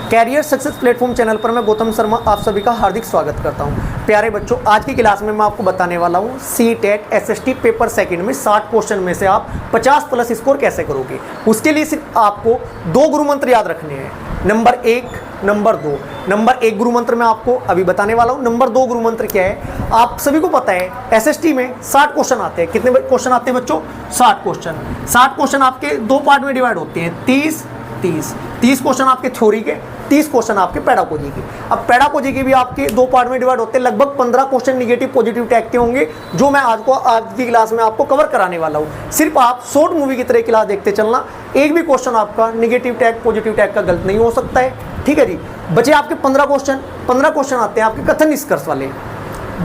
Career success platform channel पर मैं गौतम शर्मा आप सभी का हार्दिक स्वागत करता हूं। प्यारे बच्चों, आज की क्लास में मैं आपको बताने वाला हूं सी-टेट एसएसटी पेपर सेकंड में 60 क्वेश्चन में से आप 50 प्लस स्कोर कैसे करोगे। उसके लिए सिर्फ आपको 2 गुरु मंत्र याद रखने हैं, नंबर 1, नंबर 2। नंबर 1 गुरु मंत्र मैं आपको अभी बताने वाला हूं। नंबर 2 गुरु मंत्र क्या है, आप सभी को पता है एसएसटी में 60 क्वेश्चन आते हैं। कितने क्वेश्चन आते हैं बच्चों? 60 क्वेश्चन। 60 क्वेश्चन आपके 2 पार्ट में डिवाइड होते हैं, 30 क्वेश्चन आपके थ्योरी के, 30 क्वेश्चन आपके पेडागोजी के। अब पेडागोजी के भी आपके 2 पार्ट में डिवाइड होते हैं। लगभग 15 क्वेश्चन निगेटिव पॉजिटिव टैग के होंगे जो मैं आज की क्लास में आपको कवर कराने वाला हूं। सिर्फ आप शॉर्ट मूवी की तरह क्लास देखते चलना, एक भी क्वेश्चन आपका निगेटिव टैग पॉजिटिव टैग का गलत नहीं हो सकता है, ठीक है जी। बचे आपके 15 क्वेश्चन आते हैं आपके कथन निष्कर्ष वाले,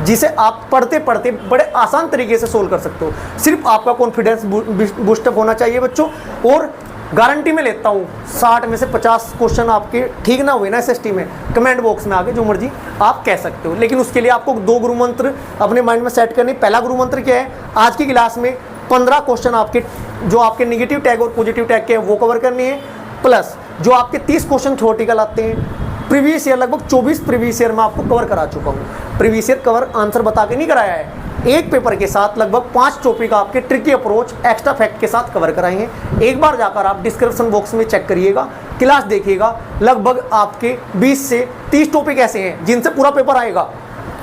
जिसे आप पढ़ते पढ़ते बड़े आसान तरीके से सोल्व कर सकते हो। सिर्फ आपका कॉन्फिडेंस बूस्टअप होना चाहिए बच्चों। और गारंटी में लेता हूँ 60 में से 50 क्वेश्चन आपके ठीक ना हुए ना एसएसटी में, कमेंट बॉक्स में आके जो मर्जी आप कह सकते हो। लेकिन उसके लिए आपको 2 गुरु मंत्र अपने माइंड में सेट करने। पहला गुरु मंत्र क्या है, आज की क्लास में 15 क्वेश्चन आपके जो आपके निगेटिव टैग और पॉजिटिव टैग के हैं वो कवर करनी है, प्लस जो आपके 30 क्वेश्चन थ्योरेटिकल आते हैं। प्रीवियस ईयर लगभग 24 प्रीवियस ईयर में आपको कवर करा चुका हूँ। प्रीवियस ईयर कवर आंसर बता के नहीं कराया है, एक पेपर के साथ लगभग 5 टॉपिक आपके ट्रिकी अप्रोच एक्स्ट्रा फैक्ट के साथ कवर कराएंगे। एक बार जाकर आप डिस्क्रिप्शन बॉक्स में चेक करिएगा, क्लास देखिएगा। लगभग आपके 20 से 30 टॉपिक ऐसे हैं जिनसे पूरा पेपर आएगा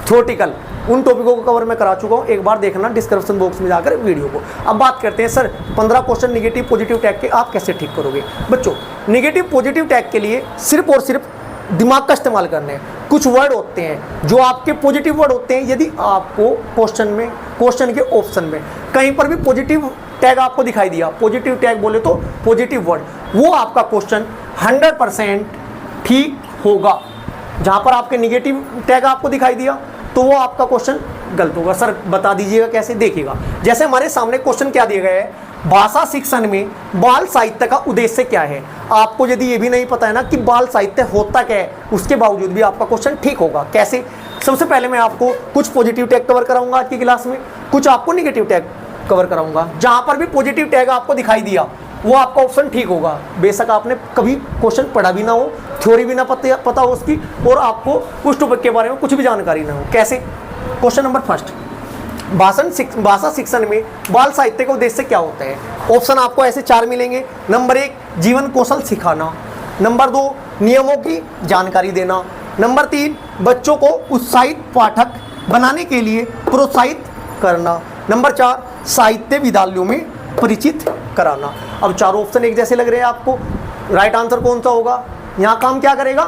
थ्योरेटिकल। उन टॉपिकों को कवर मैं करा चुका हूँ, एक बार देखना डिस्क्रिप्शन बॉक्स में जाकर वीडियो को। अब बात करते हैं sir 15 question negative positive tag के आप कैसे ठीक करोगे। बच्चों, निगेटिव पॉजिटिव टैग के लिए सिर्फ और सिर्फ दिमाग का इस्तेमाल करना है। कुछ वर्ड होते हैं जो आपके पॉजिटिव वर्ड होते हैं। यदि आपको क्वेश्चन के ऑप्शन में कहीं पर भी पॉजिटिव टैग आपको दिखाई दिया, पॉजिटिव टैग बोले तो पॉजिटिव वर्ड, वो आपका क्वेश्चन 100% ठीक होगा। जहां पर आपके निगेटिव टैग आपको दिखाई दिया तो वो आपका क्वेश्चन गलत होगा। सर बता दीजिएगा कैसे? देखिएगा, जैसे हमारे सामने क्वेश्चन क्या दिया गया है, भाषा शिक्षण में बाल साहित्य का उद्देश्य क्या है। आपको यदि ये भी नहीं पता है ना कि बाल साहित्य होता क्या है, उसके बावजूद भी आपका क्वेश्चन ठीक होगा। कैसे? सबसे पहले मैं आपको कुछ पॉजिटिव टैग कवर कराऊंगा आज की क्लास में, कुछ आपको निगेटिव टैग कवर कराऊंगा। जहां पर भी पॉजिटिव टैग आपको दिखाई दिया वो आपका ऑप्शन ठीक होगा। बेशक आपने कभी क्वेश्चन पढ़ा भी ना हो, थ्योरी भी ना पता हो उसकी, और आपको उस टॉपिक के बारे में कुछ भी जानकारी ना हो। कैसे? क्वेश्चन नंबर फर्स्ट, भाषा शिक्षण में बाल साहित्य का उद्देश्य क्या होता है। ऑप्शन आपको ऐसे 4 मिलेंगे। नंबर 1, जीवन कौशल सिखाना। नंबर 2, नियमों की जानकारी देना। नंबर 3, बच्चों को उत्साहित पाठक बनाने के लिए प्रोत्साहित करना। नंबर 4, साहित्य विद्यालयों में परिचित कराना। अब चारों ऑप्शन एक जैसे लग रहे हैं आपको, राइट आंसर कौन सा होगा? यहाँ काम क्या करेगा?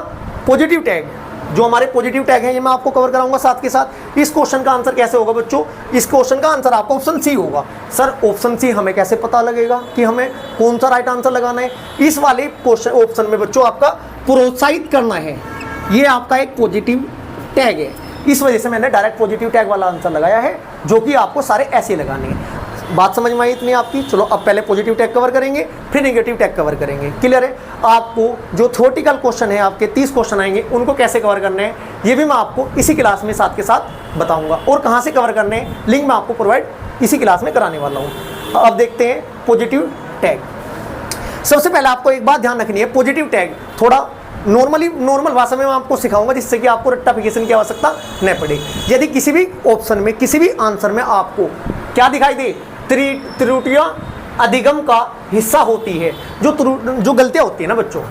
Positive tag. जो हमारे पॉजिटिव टैग हैं ये मैं आपको कवर कराऊंगा साथ के साथ। इस क्वेश्चन का आंसर कैसे होगा बच्चों? इस क्वेश्चन का आंसर आपका ऑप्शन सी होगा। सर ऑप्शन सी हमें कैसे पता लगेगा कि हमें कौन सा राइट आंसर लगाना है? इस वाले क्वेश्चन ऑप्शन में बच्चों आपका प्रोत्साहित करना है, ये आपका एक पॉजिटिव टैग है। इस वजह से मैंने डायरेक्ट पॉजिटिव टैग वाला आंसर लगाया है, जो कि आपको सारे ऐसे लगाने हैं। बात समझ में आई इतनी आपकी? चलो अब पहले पॉजिटिव टैग कवर करेंगे, फिर नेगेटिव टैग कवर करेंगे। क्लियर है? आपको जो थ्योरेटिकल क्वेश्चन है आपके 30 क्वेश्चन आएंगे, उनको कैसे कवर करने हैं ये भी मैं आपको इसी क्लास में साथ के साथ बताऊंगा। और कहाँ से कवर करने हैं लिंक मैं आपको प्रोवाइड इसी क्लास में कराने वाला हूँ। अब देखते हैं पॉजिटिव टैग। सबसे पहले आपको एक बात ध्यान रखनी है, पॉजिटिव टैग थोड़ा नॉर्मल भाषा में मैं आपको सिखाऊंगा, जिससे कि आपको रट्टाफिकेशन की आवश्यकता न पड़े। यदि किसी भी ऑप्शन में, किसी भी आंसर में आपको क्या दिखाई दे, त्रुटियां अधिगम का हिस्सा होती है। जो गलतियां होती है ना बच्चों,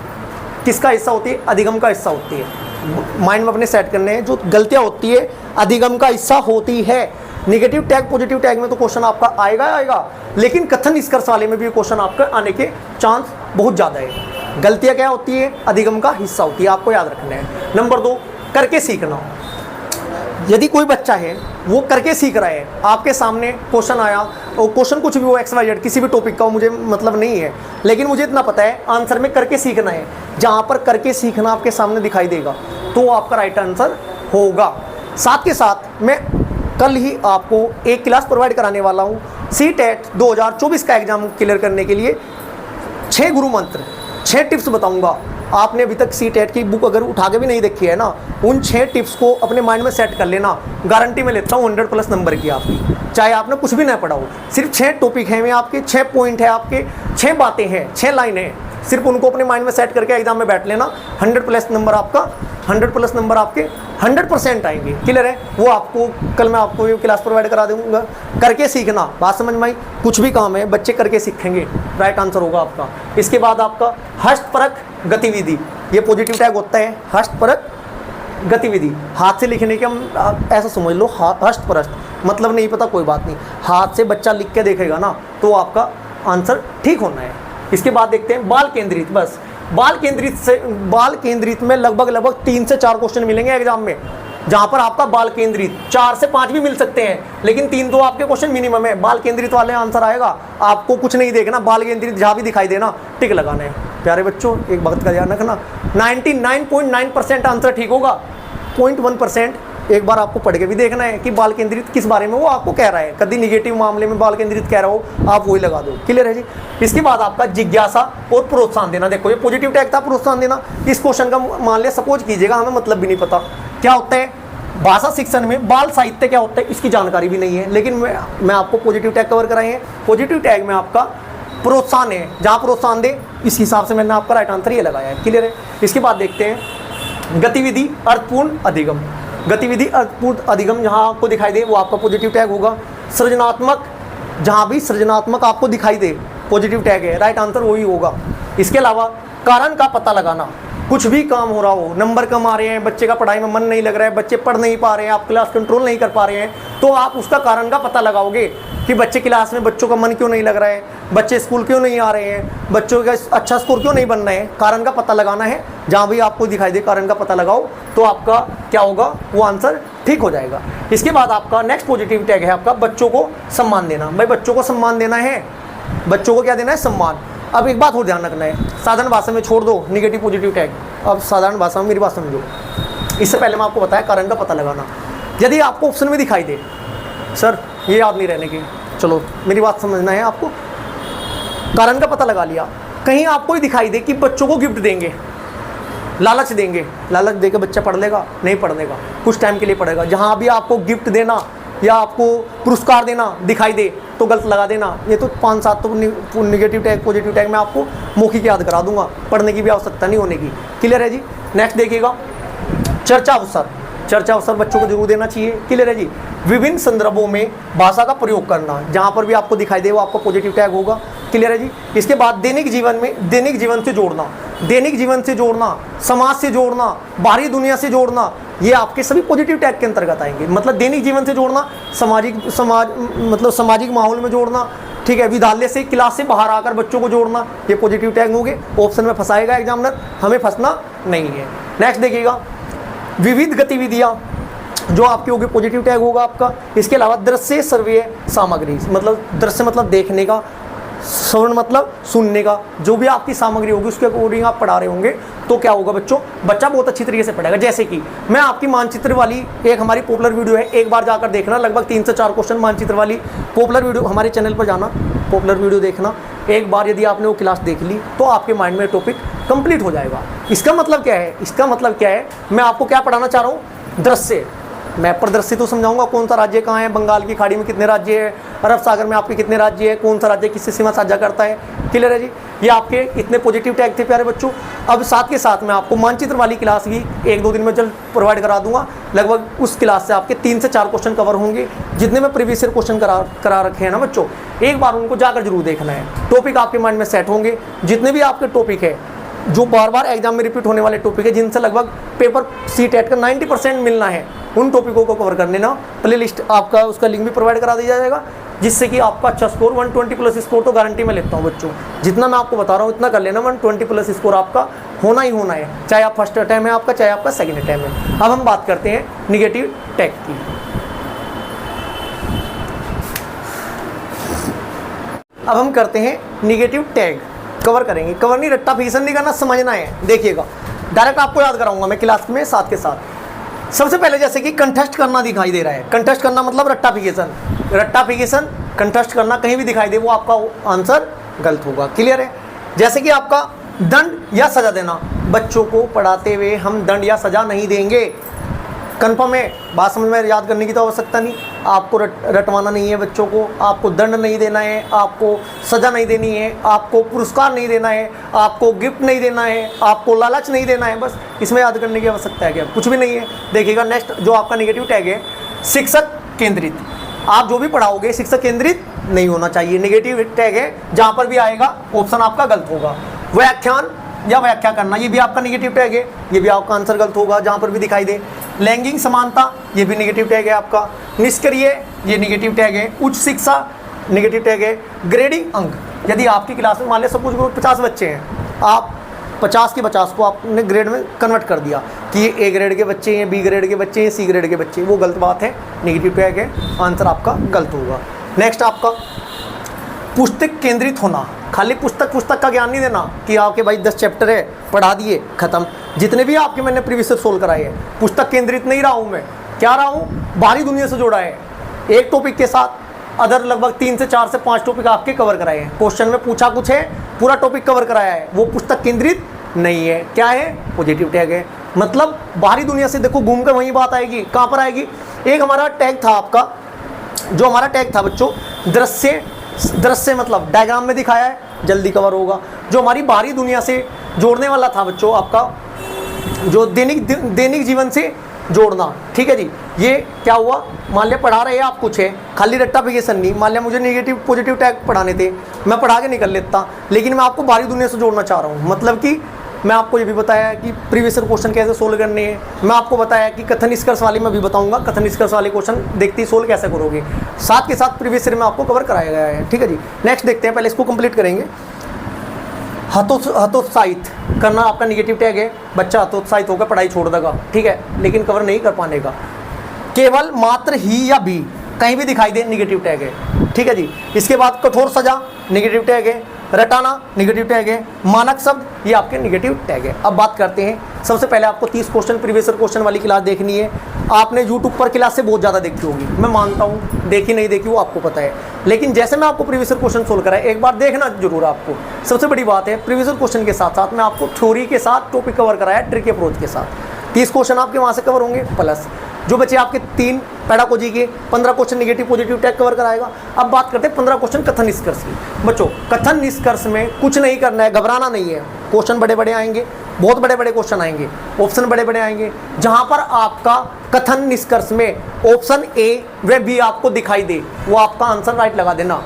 किसका हिस्सा होती है? अधिगम का हिस्सा होती है। माइंड में अपने सेट करने हैं, जो गलतियां होती है अधिगम का हिस्सा होती है। नेगेटिव टैग पॉजिटिव टैग में तो क्वेश्चन आपका आएगा, लेकिन कथन निष्कर्ष वाले में भी क्वेश्चन आपका आने के चांस बहुत ज़्यादा है। गलतियां क्या होती है? अधिगम का हिस्सा होती है, आपको याद रखना है। नंबर 2, करके सीखना। यदि कोई बच्चा है वो करके सीख रहा है, आपके सामने क्वेश्चन आया और क्वेश्चन कुछ भी हो, XYZ किसी भी टॉपिक का हो, मुझे मतलब नहीं है, लेकिन मुझे इतना पता है आंसर में करके सीखना है। जहाँ पर करके सीखना आपके सामने दिखाई देगा तो वो आपका राइट आंसर होगा। साथ के साथ मैं कल ही आपको एक क्लास प्रोवाइड कराने वाला हूँ सी-टेट 2024 का एग्जाम क्लियर करने के लिए। 6 गुरु मंत्र, 6 टिप्स बताऊँगा। आपने अभी तक सी-टेट की बुक अगर उठा के भी नहीं देखी है ना, उन 6 टिप्स को अपने माइंड में सेट कर लेना। गारंटी में लेता हूँ 100+ नंबर की आपकी, चाहे आपने कुछ भी ना पढ़ा हो। सिर्फ 6 टॉपिक हैं में आपके, 6 पॉइंट है आपके, 6 बातें हैं, 6 लाइन है, सिर्फ उनको अपने माइंड में सेट करके एग्जाम में बैठ लेना, 100 प्लस नंबर आपका 100 प्लस नंबर आपके 100% आएंगे। क्लियर है? वो आपको कल मैं आपको ये क्लास प्रोवाइड करा दूंगा, करके सीखना। बात समझ में आई? कुछ भी काम है बच्चे करके सीखेंगे, राइट आंसर होगा आपका। इसके बाद आपका हस्तपरक गतिविधि, ये पॉजिटिव टैग होता है। हस्तपरक गतिविधि, हाथ से लिखने के हम ऐसा समझ लो, हस्तपरक मतलब नहीं पता कोई बात नहीं, हाथ से बच्चा लिख के देखेगा ना तो आपका आंसर ठीक होना है। इसके बाद देखते हैं बाल केंद्रित। बस बाल केंद्रित में लगभग 3 से 4 क्वेश्चन मिलेंगे एग्जाम में, जहां पर आपका बाल केंद्रित 4 से 5 भी मिल सकते हैं, लेकिन 3 तो आपके क्वेश्चन मिनिमम है। बाल केंद्रित वाले आंसर आएगा, आपको कुछ नहीं देखना, बाल केंद्रित जहां भी दिखाई देना टिक लगाना है। प्यारे बच्चों एक बात का ध्यान रखना, 99.9% आंसर ठीक होगा, 0.1% एक बार आपको पढ़ के भी देखना है कि बाल केंद्रित किस बारे में वो आपको कह रहा है। कभी निगेटिव मामले में बाल केंद्रित कह रहा हो आप वही लगा दो। क्लियर है जी? इसके बाद आपका जिज्ञासा और प्रोत्साहन देना। देखो ये पॉजिटिव टैग था, प्रोत्साहन देना। इस क्वेश्चन का मान लिया सपोज कीजिएगा हमें मतलब भी नहीं पता क्या होता है भाषा शिक्षण में बाल साहित्य क्या होता है, इसकी जानकारी भी नहीं है, लेकिन मैं आपको पॉजिटिव टैग कवर कराए हैं। पॉजिटिव टैग में आपका प्रोत्साहन है, जहाँ प्रोत्साहन दे इस हिसाब से मैंने आपका राइट आंसर ये लगाया है। क्लियर है? इसके बाद देखते हैं गतिविधि अर्थपूर्ण अधिगम। गतिविधि अर्थपूर्ण अधिगम जहाँ आपको दिखाई दे वो आपका पॉजिटिव टैग होगा। सृजनात्मक, जहाँ भी सृजनात्मक आपको दिखाई दे पॉजिटिव टैग है, राइट आंसर वही होगा। इसके अलावा कारण का पता लगाना, कुछ भी काम हो रहा हो, नंबर कम आ रहे हैं, बच्चे का पढ़ाई में मन नहीं लग रहा है, बच्चे पढ़ नहीं पा रहे हैं, आप क्लास कंट्रोल नहीं कर पा रहे हैं, तो आप उसका कारण का पता लगाओगे कि बच्चे क्लास में बच्चों का मन क्यों नहीं लग रहा है, बच्चे स्कूल क्यों नहीं आ रहे हैं, बच्चों का अच्छा स्कोर क्यों नहीं बन रहा है। कारण का पता लगाना है, जहाँ भी आपको दिखाई दे कारण का पता लगाओ तो आपका क्या होगा, वो आंसर ठीक हो जाएगा। इसके बाद आपका नेक्स्ट पॉजिटिव टैग है आपका बच्चों को सम्मान देना। भाई बच्चों को सम्मान देना है, बच्चों को क्या देना है, सम्मान। अब एक बात और ध्यान रखना है, साधारण भाषा में छोड़ दो निगेटिव पॉजिटिव टैग, अब साधारण भाषा में मेरी बात समझो। इससे पहले मैं आपको बताया कारण का पता लगाना। यदि आपको ऑप्शन में दिखाई दे सर ये याद नहीं रहने की, चलो मेरी बात समझना है आपको, कारण का पता लगा लिया, कहीं आपको ही दिखाई दे कि बच्चों को गिफ्ट देंगे, लालच देंगे, लालच देकर बच्चा पढ़ लेगा, नहीं पढ़नेगा, कुछ टाइम के लिए पढ़ेगा, जहाँ भी आपको गिफ्ट देना या आपको पुरस्कार देना दिखाई दे तो गलत लगा देना। ये तो 5-7 तो निगेटिव टैग पॉजिटिव टैग मैं आपको मौखिक याद करा दूंगा, पढ़ने की भी आवश्यकता नहीं होने की। क्लियर है जी? नेक्स्ट देखिएगा चर्चा अवसर। चर्चा अवसर बच्चों को जरूर देना चाहिए। क्लियर है जी? विभिन्न संदर्भों में भाषा का प्रयोग करना, जहाँ पर भी आपको दिखाई दे वो आपका पॉजिटिव टैग होगा। क्लियर है जी? इसके बाद दैनिक जीवन से जोड़ना, दैनिक जीवन से जोड़ना, समाज से जोड़ना, बाहरी दुनिया से जोड़ना, ये आपके सभी पॉजिटिव टैग के अंतर्गत आएंगे। मतलब दैनिक जीवन से जोड़ना, सामाजिक माहौल में जोड़ना, ठीक है, विद्यालय से क्लास से बाहर आकर बच्चों को जोड़ना, ये पॉजिटिव टैग होंगे। ऑप्शन में फंसाएगा एग्जामिनर, हमें फंसना नहीं है। नेक्स्ट देखिएगा विविध गतिविधियाँ, जो आपके होगी पॉजिटिव टैग होगा आपका। इसके अलावा दृश्य श्रव्य सामग्री, मतलब दृश्य मतलब देखने का, श्रवण मतलब सुनने का, जो भी आपकी सामग्री होगी उसके अकॉर्डिंग आप पढ़ा रहे होंगे तो क्या होगा बच्चों, बच्चा बहुत अच्छी तरीके से पढ़ेगा। जैसे कि मैं आपकी मानचित्र वाली एक हमारी पॉपुलर वीडियो है, एक बार जाकर देखना, लगभग 3 से 4 क्वेश्चन मानचित्र वाली पॉपुलर वीडियो, हमारे चैनल पर जाना, पॉपुलर वीडियो देखना। एक बार यदि आपने वो क्लास देख ली तो आपके माइंड में टॉपिक कंप्लीट हो जाएगा। इसका मतलब क्या है, इसका मतलब क्या है, मैं आपको क्या पढ़ाना चाह रहा हूँ, दृश्य। मैप पर दृश्य तो समझाऊंगा, कौन सा राज्य कहाँ है, बंगाल की खाड़ी में कितने राज्य है, अरब सागर में आपके कितने राज्य है, कौन सा राज्य किससे सीमा साझा करता है। क्लियर है जी? ये आपके इतने पॉजिटिव टैग थे प्यारे बच्चों। अब साथ के साथ मैं आपको मानचित्र वाली क्लास भी 1-2 दिन में जल्द प्रोवाइड करा दूंगा। लगभग उस क्लास से आपके 3 से 4 क्वेश्चन कवर होंगे, जितने में प्रीवियस ईयर क्वेश्चन करा रखे हैं ना बच्चों, एक बार उनको जाकर जरूर देखना है। टॉपिक आपके माइंड में सेट होंगे, जितने भी आपके टॉपिक है जो बार बार एग्जाम में रिपीट होने वाले टॉपिक है, जिनसे लगभग पेपर सी-टेट का 90% मिलना है, उन टॉपिकों को कवर कर लेना। प्ले लिस्ट आपका उसका लिंक भी प्रोवाइड करा दिया जाएगा, जिससे कि आपका अच्छा स्कोर 120 प्लस स्कोर तो गारंटी में लेता हूँ बच्चों। जितना मैं आपको बता रहा हूँ इतना कर लेना, 120 प्लस स्कोर आपका होना ही होना है, चाहे आप फर्स्ट अटैम्प्ट है आपका, चाहे आपका सेकंड अटैम्प्ट है। अब हम बात करते हैं निगेटिव टैग की। अब हम करते हैं निगेटिव टैग, कवर करेंगे, कवर नहीं, रट्टा फिक्सन नहीं करना, समझना है। देखिएगा डायरेक्ट आपको याद कराऊंगा मैं क्लास में साथ के साथ। सबसे पहले जैसे कि कंटेस्ट करना दिखाई दे रहा है, कंटेस्ट करना मतलब रट्टाफिकेशन, रट्टाफिकेशन कंटेस्ट करना कहीं भी दिखाई दे वो आपका आंसर गलत होगा। क्लियर है? जैसे कि आपका दंड या सजा देना, बच्चों को पढ़ाते हुए हम दंड या सजा नहीं देंगे, कन्फर्म है? बात समझ में? याद करने की तो आवश्यकता नहीं, आपको रटवाना नहीं है बच्चों को, आपको दंड नहीं देना है, आपको सज़ा नहीं देनी है, आपको पुरस्कार नहीं देना है, आपको गिफ्ट नहीं देना है, आपको लालच नहीं देना है। बस इसमें याद करने की आवश्यकता है क्या? कुछ भी नहीं है। देखिएगा नेक्स्ट जो आपका नेगेटिव टैग है, शिक्षक केंद्रित। आप जो भी पढ़ाओगे शिक्षक केंद्रित नहीं होना चाहिए, नेगेटिव टैग है। जहाँ पर भी आएगा ऑप्शन आपका गलत होगा। व्याख्यान या व्याख्या करना, ये भी आपका नेगेटिव टैग है, ये भी आपका आंसर गलत होगा जहाँ पर भी दिखाई दे। लैंगिक समानता, ये भी नेगेटिव टैग है आपका। निष्क्रिय, ये नेगेटिव टैग है। उच्च शिक्षा, नेगेटिव टैग है। ग्रेडिंग अंक, यदि आपकी क्लास में मान लिया सपोज 50 बच्चे हैं, आप 50 के 50 को आपने ग्रेड में कन्वर्ट कर दिया कि ये ए ग्रेड के बच्चे हैं, बी ग्रेड के बच्चे हैं, सी ग्रेड के बच्चे हैं, वो गलत बात है, नेगेटिव टैग है, आंसर आपका गलत होगा। नेक्स्ट आपका पुस्तक केंद्रित होना, खाली पुस्तक का ज्ञान नहीं देना कि आपके भाई 10 चैप्टर है पढ़ा दिए खत्म। जितने भी आपके मैंने प्रीवियस सोल्व कराए हैं, पुस्तक केंद्रित नहीं रहा हूँ मैं, क्या रहा हूँ, बाहरी दुनिया से जोड़ा है। एक टॉपिक के साथ अदर लगभग 3 से 4 से 5 टॉपिक आपके कवर कराए हैं। क्वेश्चन में पूछा कुछ है, पूरा टॉपिक कवर कराया है, वो पुस्तक केंद्रित नहीं है। क्या है? पॉजिटिव टैग है। मतलब बाहरी दुनिया से देखो घूम कर वही बात आएगी। कहाँ पर आएगी? एक हमारा टैग था आपका, जो हमारा टैग था बच्चों दृश्य मतलब डायग्राम में दिखाया है, जल्दी कवर होगा। जो हमारी बाहरी दुनिया से जोड़ने वाला था बच्चों आपका, जो दैनिक जीवन से जोड़ना, ठीक है जी। ये क्या हुआ, मान लिया पढ़ा रहे हैं आप कुछ है, खाली रट्टाफिकेशन नहीं। मान लिया मुझे नेगेटिव पॉजिटिव टैग पढ़ाने थे, मैं पढ़ा के निकल लेता, लेकिन मैं आपको बाहरी दुनिया से जोड़ना चाह रहा हूँ। मतलब कि मैं आपको ये भी बताया कि प्रीवियस ईयर क्वेश्चन कैसे सोल्व करने हैं, मैं आपको बताया कि कथन निष्कर्ष वाली मैं भी बताऊंगा, कथन निष्कर्ष वाले क्वेश्चन देखते ही सोल्व कैसे करोगे, साथ के साथ प्रीवियस ईयर में आपको कवर कराया गया है, ठीक है जी। नेक्स्ट देखते हैं, पहले इसको कंप्लीट करेंगे। हतोत्साहित करना आपका नेगेटिव टैग है। बच्चा हतोत्साहित होकर पढ़ाई छोड़ देगा, ठीक है, लेकिन कवर नहीं कर पाने का। केवल मात्र ही या भी, कहीं भी दिखाई दे, नेगेटिव टैग है, ठीक है जी। इसके बाद कठोर सजा, नेगेटिव टैग है। रटाना, नेगेटिव टैग है। मानक शब्द, ये आपके नेगेटिव टैग है। अब बात करते हैं, सबसे पहले आपको 30 क्वेश्चन प्रीवियस ईयर क्वेश्चन वाली क्लास देखनी है। आपने यूट्यूब पर क्लास से बहुत ज़्यादा देखी होगी, मैं मानता हूँ, देखी नहीं देखी वो आपको पता है, लेकिन जैसे मैं आपको प्रीवियस ईयर क्वेश्चन सोल्व कराए, एक बार देखना जरूर आपको। सबसे बड़ी बात है, प्रीवियस ईयर क्वेश्चन के साथ साथ मैं आपको थ्योरी के साथ टॉपिक कवर कराया, ट्रिक अप्रोच के साथ। 30 क्वेश्चन आपके वहाँ से कवर होंगे, प्लस जो बच्चे आपके 3 पेडागोजी के 15 question negative positive tag cover कराएगा। अब बात करते हैं 15 क्वेश्चन कथन निष्कर्ष की। बच्चों कथन निष्कर्ष में कुछ नहीं करना है, घबराना नहीं है। क्वेश्चन बड़े बड़े आएंगे, बहुत बड़े बड़े क्वेश्चन आएंगे, ऑप्शन बड़े बड़े आएंगे। जहां पर आपका कथन निष्कर्ष में ऑप्शन ए व बी आपको दिखाई दे, वो आपका आंसर राइट लगा देना।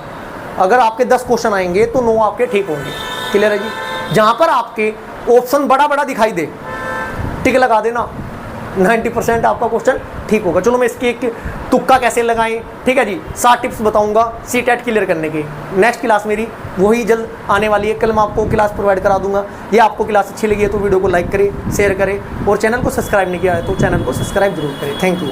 अगर आपके 10 क्वेश्चन आएंगे तो 9 आपके ठीक होंगे, क्लियर है जी। जहां पर आपके ऑप्शन बड़ा बड़ा दिखाई दे, टिक लगा देना, 90% आपका क्वेश्चन ठीक होगा। चलो मैं इसकी एक तुक्का कैसे लगाएं, ठीक है जी, 7 टिप्स बताऊंगा सीटेट क्लियर करने की। नेक्स्ट क्लास मेरी वही जल्द आने वाली है, कल मैं आपको क्लास प्रोवाइड करा दूंगा। ये आपको क्लास अच्छी लगी है तो वीडियो को लाइक करें, शेयर करें, और चैनल को सब्सक्राइब नहीं किया है तो चैनल को सब्सक्राइब जरूर करें। Thank you.